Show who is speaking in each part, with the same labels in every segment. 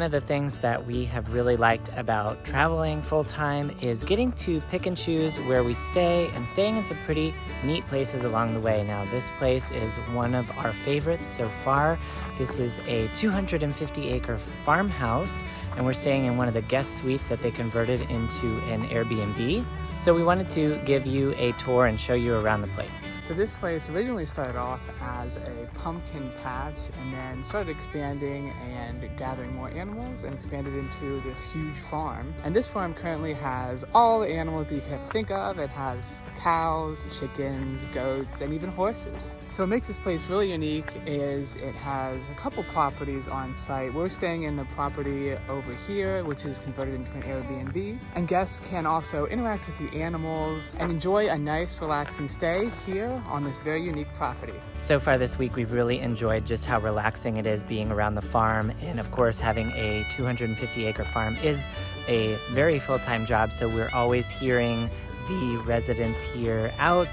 Speaker 1: of the things that we have really liked about traveling full-time is getting to pick and choose where we stay and staying in some pretty neat places along the way. Now, this place is one of our favorites so far. This is a 250-acre farmhouse, and we're staying in one of the guest suites that they converted into an Airbnb. So we wanted to give you a tour and show you around the place.
Speaker 2: So this place originally started off as a pumpkin patch and then started expanding and gathering more animals and expanded into this huge farm. And this farm currently has all the animals that you can think of. It has cows, chickens, goats, and even horses. So what makes this place really unique is it has a couple properties on site. We're staying in the property over here, which is converted into an Airbnb. And guests can also interact with the animals and enjoy a nice, relaxing stay here on this very unique property.
Speaker 1: So far this week, we've really enjoyed just how relaxing it is being around the farm. And of course, having a 250-acre farm is a very full-time job. So we're always hearing the residents here out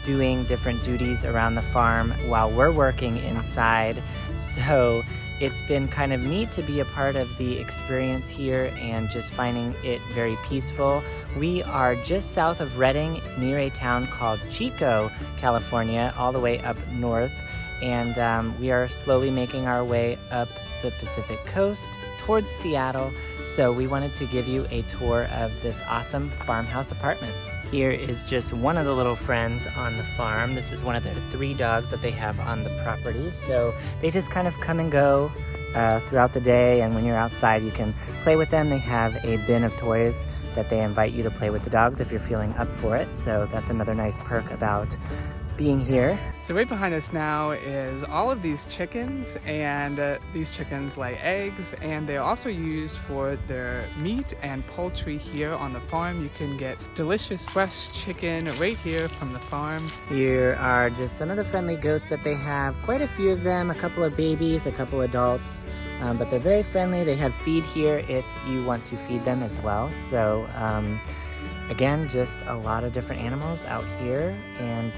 Speaker 1: doing different duties around the farm while we're working inside. So it's been kind of neat to be a part of the experience here and just finding it very peaceful. We are just south of Redding, near a town called Chico, California, all the way up north. And we are slowly making our way up the Pacific coast towards Seattle. So we wanted to give you a tour of this awesome farmhouse apartment. Here is just one of the little friends on the farm. This is one of their 3 dogs that they have on the property. So they just kind of come and go throughout the day, and when you're outside you can play with them. They have a bin of toys that they invite you to play with the dogs if you're feeling up for it. So that's another nice perk about being here.
Speaker 2: So right behind us now is all of these chickens, and these chickens lay eggs, and they're also used for their meat and poultry here on the farm. You can get delicious fresh chicken right here from the farm.
Speaker 1: Here are just some of the friendly goats that they have. Quite a few of them, a couple of babies, a couple adults, but they're very friendly. They have feed here if you want to feed them as well. So again, just a lot of different animals out here, and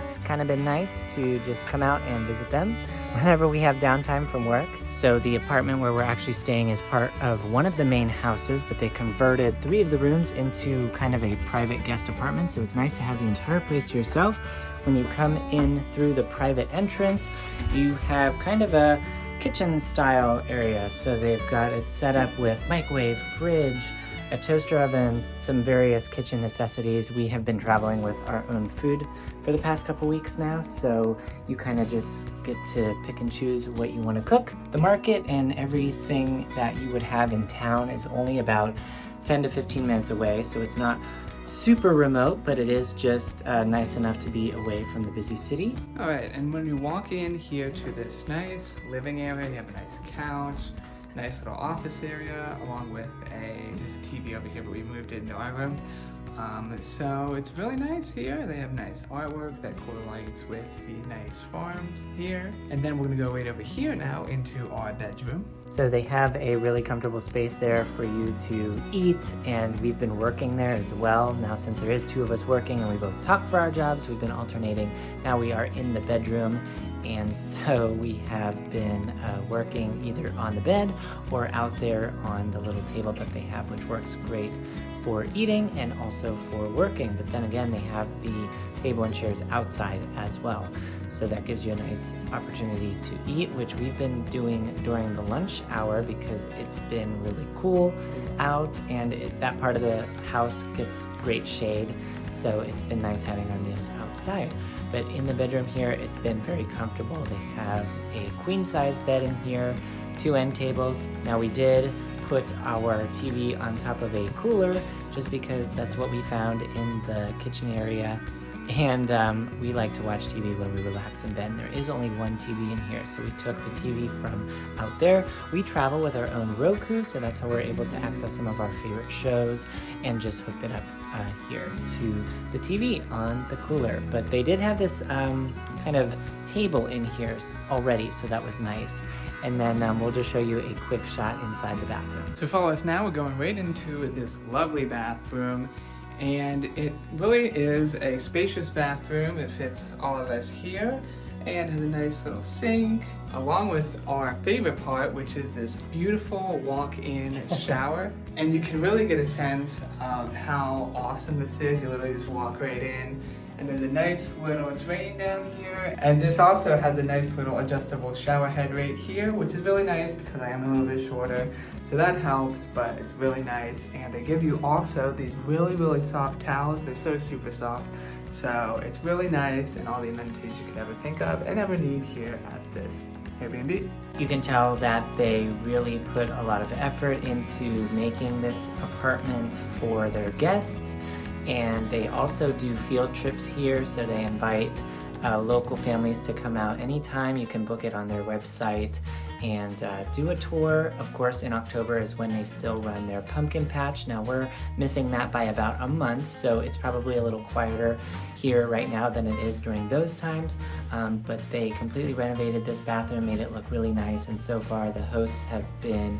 Speaker 1: it's kind of been nice to just come out and visit them whenever we have downtime from work. So the apartment where we're actually staying is part of one of the main houses, but they converted 3 of the rooms into kind of a private guest apartment, so it's nice to have the entire place to yourself. When you come in through the private entrance, you have kind of a kitchen style area. So they've got it set up with microwave, fridge, a toaster oven, some various kitchen necessities. We have been traveling with our own food for the past couple weeks now, so you kind of just get to pick and choose what you want to cook. The market and everything that you would have in town is only about 10 to 15 minutes away, so it's not super remote, but it is just nice enough to be away from the busy city.
Speaker 2: All right, and when you walk in here to this nice living area, you have a nice couch, nice little office area, along with there's a TV over here, but we moved it into our room. So it's really nice here. They have nice artwork that correlates with the nice farms here. And then we're gonna go right over here now into our bedroom.
Speaker 1: So they have a really comfortable space there for you to eat, and we've been working there as well. Now, since there is 2 of us working and we both talk for our jobs, we've been alternating. Now we are in the bedroom, and so we have been working either on the bed or out there on the little table that they have, which works great for eating and also for working. But then again, they have the table and chairs outside as well. So that gives you a nice opportunity to eat, which we've been doing during the lunch hour because it's been really cool out, and that part of the house gets great shade. So it's been nice having our meals outside. But in the bedroom here, it's been very comfortable. They have a queen size bed in here, 2 end tables. Now we did put our TV on top of a cooler just because that's what we found in the kitchen area. And we like to watch TV when we relax in bed. And there is only one TV in here, so we took the TV from out there. We travel with our own Roku, so that's how we're able to access some of our favorite shows, and just hooked it up here to the TV on the cooler. But they did have this kind of table in here already, so that was nice. And then we'll just show you a quick shot inside the bathroom.
Speaker 2: So follow us now. We're going right into this lovely bathroom. And it really is a spacious bathroom. It fits all of us here. and has a nice little sink, along with our favorite part, which is this beautiful walk-in shower. And you can really get a sense of how awesome this is. You literally just walk right in. And there's a nice little drain down here. And this also has a nice little adjustable shower head right here, which is really nice because I am a little bit shorter. So that helps, but it's really nice. And they give you also these really soft towels. They're so super soft. So it's really nice, and all the amenities you could ever think of and ever need here at this Airbnb.
Speaker 1: You can tell that they really put a lot of effort into making this apartment for their guests. And they also do field trips here, so they invite local families to come out anytime. You can book it on their website and do a tour. Of course, in October is when they still run their pumpkin patch. Now we're missing that by about a month, so it's probably a little quieter here right now than it is during those times. But they completely renovated this bathroom, made it look really nice, and so far the hosts have been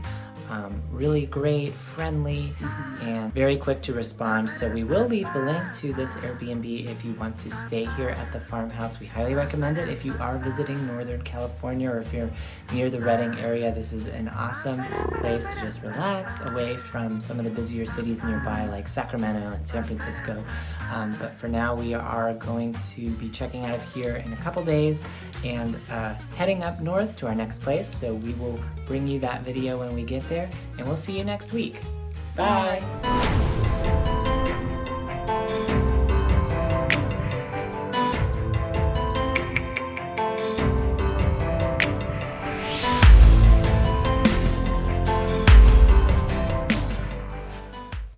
Speaker 1: really great, friendly, and very quick to respond. So we will leave the link to this Airbnb if you want to stay here at the farmhouse. We highly recommend it if you are visiting Northern California, or if you're near the Redding area. This is an awesome place to just relax away from some of the busier cities nearby like Sacramento and San Francisco. But for now, we are going to be checking out of here in a couple days and heading up north to our next place. So we will bring you that video when we get there, and we'll see you next week. Bye!